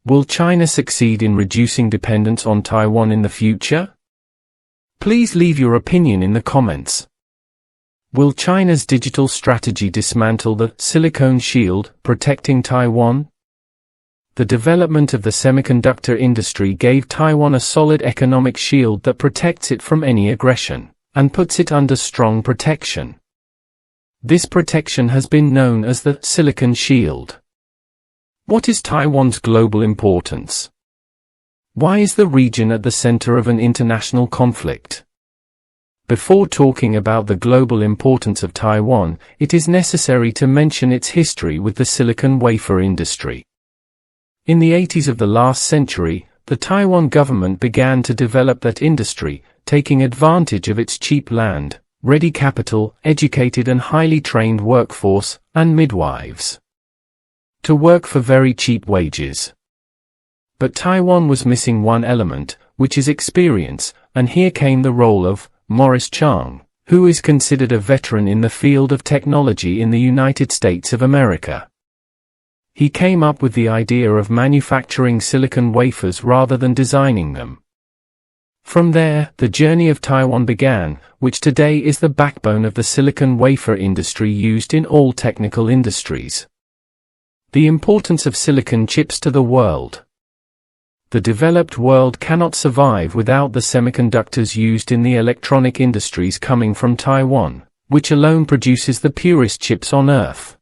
Will China succeed in reducing dependence on Taiwan in the future? Please leave your opinion in the comments. Will China's digital strategy dismantle the silicone shield protecting Taiwan? The development of the semiconductor industry gave Taiwan a solid economic shield that protects it from any aggression, and puts it under strong protection. This protection has been known as the silicon shield. What is Taiwan's global importance? Why is the region at the center of an international conflict? Before talking about the global importance of Taiwan, it is necessary to mention its history with the silicon wafer industry. In the 80s of the last century, the Taiwan government began to develop that industry, taking advantage of its cheap land, ready capital, educated and highly trained workforce, and midwives, to work for very cheap wages. But Taiwan was missing one element, which is experience, and here came the role of Morris Chang, who is considered a veteran in the field of technology in the United States of America. He came up with the idea of manufacturing silicon wafers rather than designing them. From there, the journey of Taiwan began, which today is the backbone of the silicon wafer industry used in all technical industries. The importance of silicon chips to the world. The developed world cannot survive without the semiconductors used in the electronic industries coming from Taiwan, which alone produces the purest chips on Earth.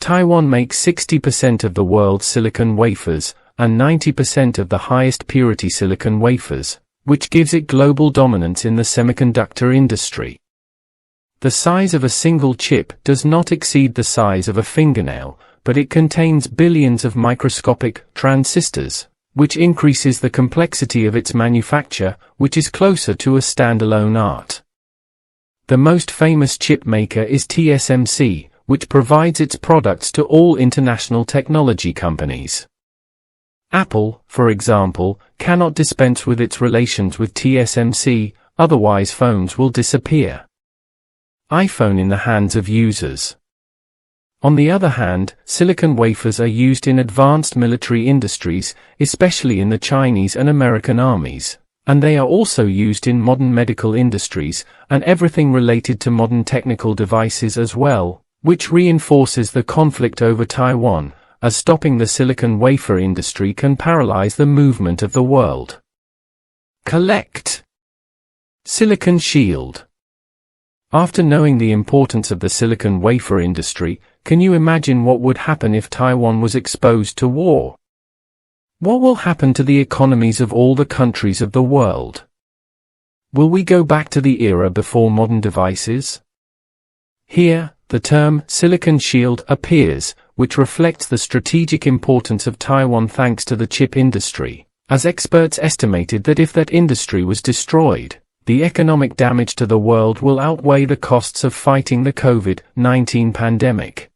Taiwan makes 60% of the world's silicon wafers, and 90% of the highest purity silicon wafers, which gives it global dominance in the semiconductor industry. The size of a single chip does not exceed the size of a fingernail, but it contains billions of microscopic transistors, which increases the complexity of its manufacture, which is closer to a standalone art. The most famous chip maker is TSMC, which provides its products to all international technology companies. Apple, for example, cannot dispense with its relations with TSMC, otherwise phones will disappear. iPhone in the hands of users. On the other hand, silicon wafers are used in advanced military industries, especially in the Chinese and American armies, and they are also used in modern medical industries, and everything related to modern technical devices as well, which reinforces the conflict over Taiwan, as stopping the silicon wafer industry can paralyze the movement of the world. Collect. Silicon shield. After knowing the importance of the silicon wafer industry, can you imagine what would happen if Taiwan was exposed to war? What will happen to the economies of all the countries of the world? Will we go back to the era before modern devices? Here, the term silicon shield appears, which reflects the strategic importance of Taiwan thanks to the chip industry, as experts estimated that if that industry was destroyed, the economic damage to the world will outweigh the costs of fighting the COVID-19 pandemic.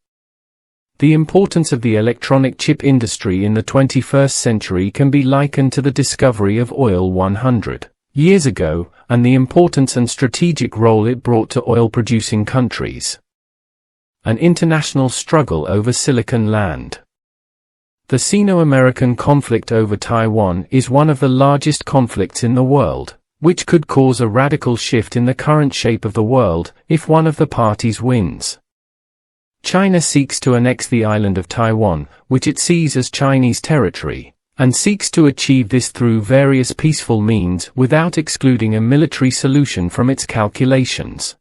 The importance of the electronic chip industry in the 21st century can be likened to the discovery of oil 100 years ago, and the importance and strategic role it brought to oil-producing countries. An international struggle over silicon land. The Sino-American conflict over Taiwan is one of the largest conflicts in the world, which could cause a radical shift in the current shape of the world if one of the parties wins. China seeks to annex the island of Taiwan, which it sees as Chinese territory, and seeks to achieve this through various peaceful means without excluding a military solution from its calculations.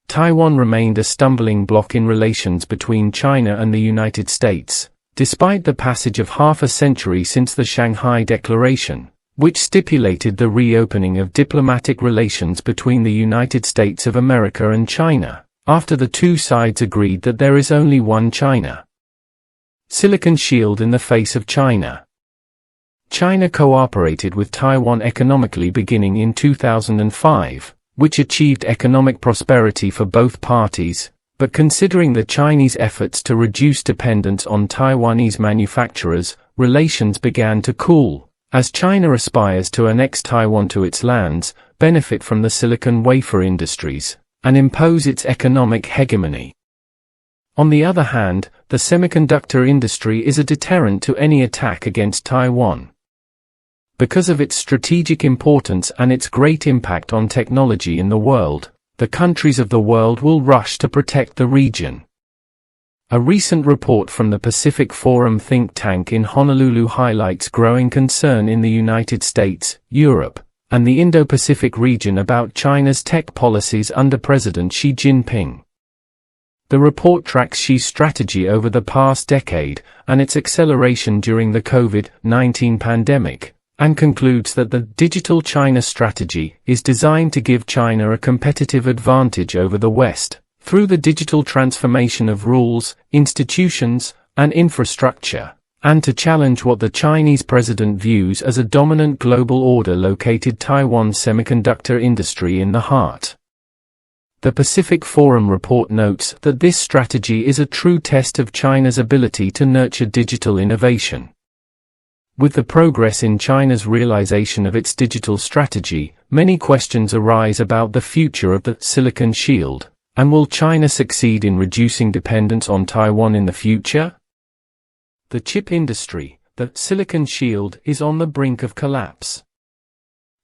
Taiwan remained a stumbling block in relations between China and the United States, despite the passage of half a century since the Shanghai Declaration, which stipulated the reopening of diplomatic relations between the United States of America and China, after the two sides agreed that there is only one China. Silicon shield in the face of China. China cooperated with Taiwan economically beginning in 2005, which achieved economic prosperity for both parties, but considering the Chinese efforts to reduce dependence on Taiwanese manufacturers, relations began to cool, as China aspires to annex Taiwan to its lands, benefit from the silicon wafer industries, and impose its economic hegemony. On the other hand, the semiconductor industry is a deterrent to any attack against Taiwan. Because of its strategic importance and its great impact on technology in the world, the countries of the world will rush to protect the region. A recent report from the Pacific Forum think tank in Honolulu highlights growing concern in the United States, Europe, and the Indo-Pacific region about China's tech policies under President Xi Jinping. The report tracks Xi's strategy over the past decade and its acceleration during the COVID-19 pandemic, and concludes that the Digital China strategy is designed to give China a competitive advantage over the West, through the digital transformation of rules, institutions, and infrastructure, and to challenge what the Chinese president views as a dominant global order located Taiwan's semiconductor industry in the heart. The Pacific Forum report notes that this strategy is a true test of China's ability to nurture digital innovation. With the progress in China's realization of its digital strategy, many questions arise about the future of the Silicon Shield. And will China succeed in reducing dependence on Taiwan in the future? The chip industry, the Silicon Shield, is on the brink of collapse.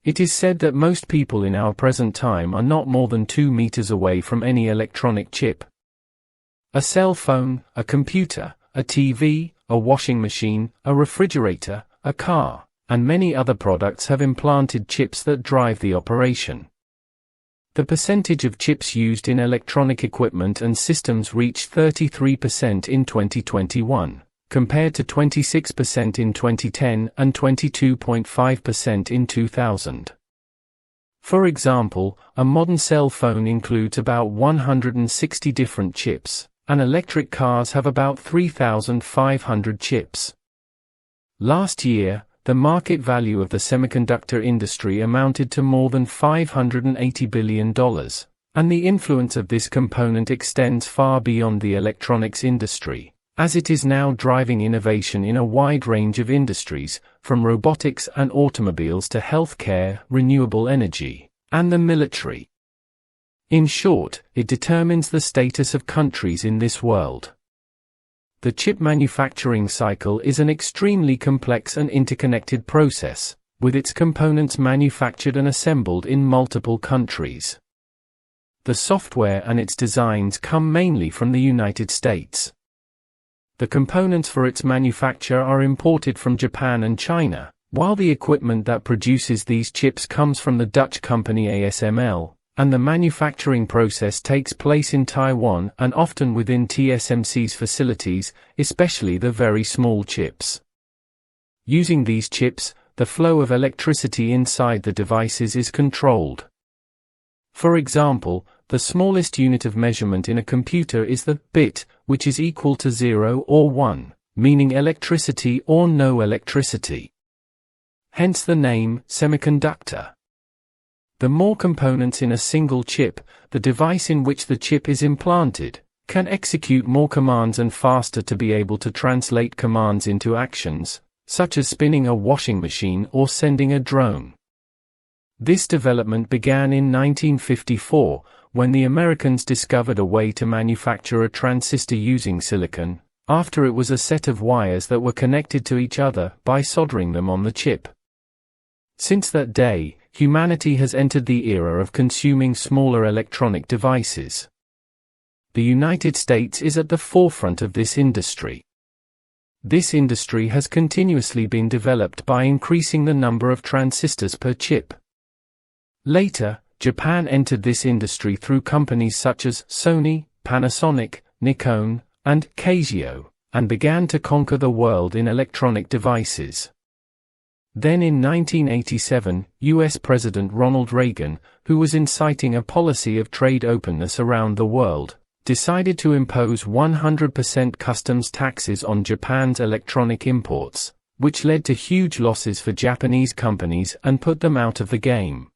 It is said that most people in our present time are not more than 2 meters away from any electronic chip. A cell phone, a computer, a TV, a washing machine, a refrigerator, a car, and many other products have implanted chips that drive the operation. The percentage of chips used in electronic equipment and systems reached 33% in 2021, compared to 26% in 2010 and 22.5% in 2000. For example, a modern cell phone includes about 160 different chips, and electric cars have about 3,500 chips. Last year, the market value of the semiconductor industry amounted to more than $580 billion, and the influence of this component extends far beyond the electronics industry, as it is now driving innovation in a wide range of industries, from robotics and automobiles to healthcare, renewable energy, and the military. In short, it determines the status of countries in this world. The chip manufacturing cycle is an extremely complex and interconnected process, with its components manufactured and assembled in multiple countries. The software and its designs come mainly from the United States. The components for its manufacture are imported from Japan and China, while the equipment that produces these chips comes from the Dutch company ASML. And the manufacturing process takes place in Taiwan and often within TSMC's facilities, especially the very small chips. Using these chips, the flow of electricity inside the devices is controlled. For example, the smallest unit of measurement in a computer is the bit, which is equal to 0 or 1, meaning electricity or no electricity. Hence the name semiconductor. The more components in a single chip, the device in which the chip is implanted, can execute more commands and faster to be able to translate commands into actions, such as spinning a washing machine or sending a drone. This development began in 1954, when the Americans discovered a way to manufacture a transistor using silicon, after it was a set of wires that were connected to each other by soldering them on the chip. Since that day, humanity has entered the era of consuming smaller electronic devices. The United States is at the forefront of this industry. This industry has continuously been developed by increasing the number of transistors per chip. Later, Japan entered this industry through companies such as Sony, Panasonic, Nikon, and Casio, and began to conquer the world in electronic devices. Then in 1987, US President Ronald Reagan, who was inciting a policy of trade openness around the world, decided to impose 100% customs taxes on Japan's electronic imports, which led to huge losses for Japanese companies and put them out of the game.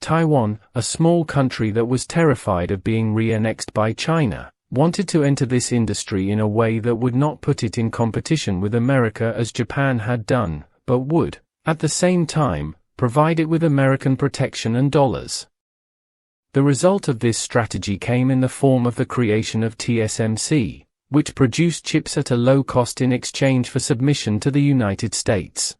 Taiwan, a small country that was terrified of being re-annexed by China, wanted to enter this industry in a way that would not put it in competition with America as Japan had done, but would, at the same time, provide it with American protection and dollars. The result of this strategy came in the form of the creation of TSMC, which produced chips at a low cost in exchange for submission to the United States.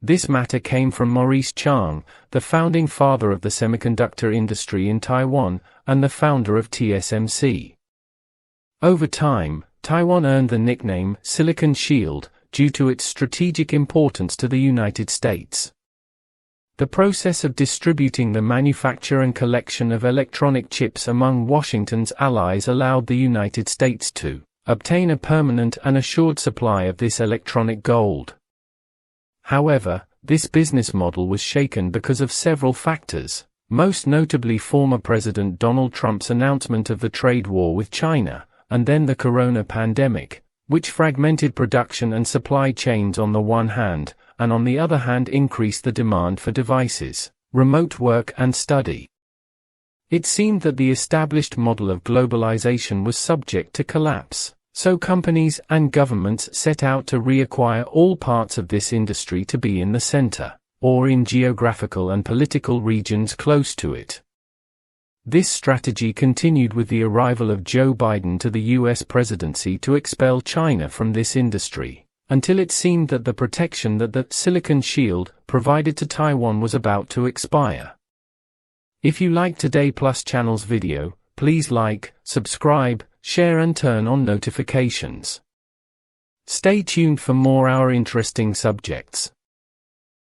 This matter came from Maurice Chang, the founding father of the semiconductor industry in Taiwan, and the founder of TSMC. Over time, Taiwan earned the nickname Silicon Shield due to its strategic importance to the United States. The process of distributing the manufacture and collection of electronic chips among Washington's allies allowed the United States to obtain a permanent and assured supply of this electronic gold. However, this business model was shaken because of several factors, most notably former President Donald Trump's announcement of the trade war with China, and then the corona pandemic, which fragmented production and supply chains on the one hand, and on the other hand increased the demand for devices, remote work and study. It seemed that the established model of globalization was subject to collapse, so companies and governments set out to reacquire all parts of this industry to be in the center, or in geographical and political regions close to it. This strategy continued with the arrival of Joe Biden to the US presidency to expel China from this industry, until it seemed that the protection that the Silicon Shield provided to Taiwan was about to expire. If you like Today Plus channel's video, please like, subscribe, share and turn on notifications. Stay tuned for more our interesting subjects.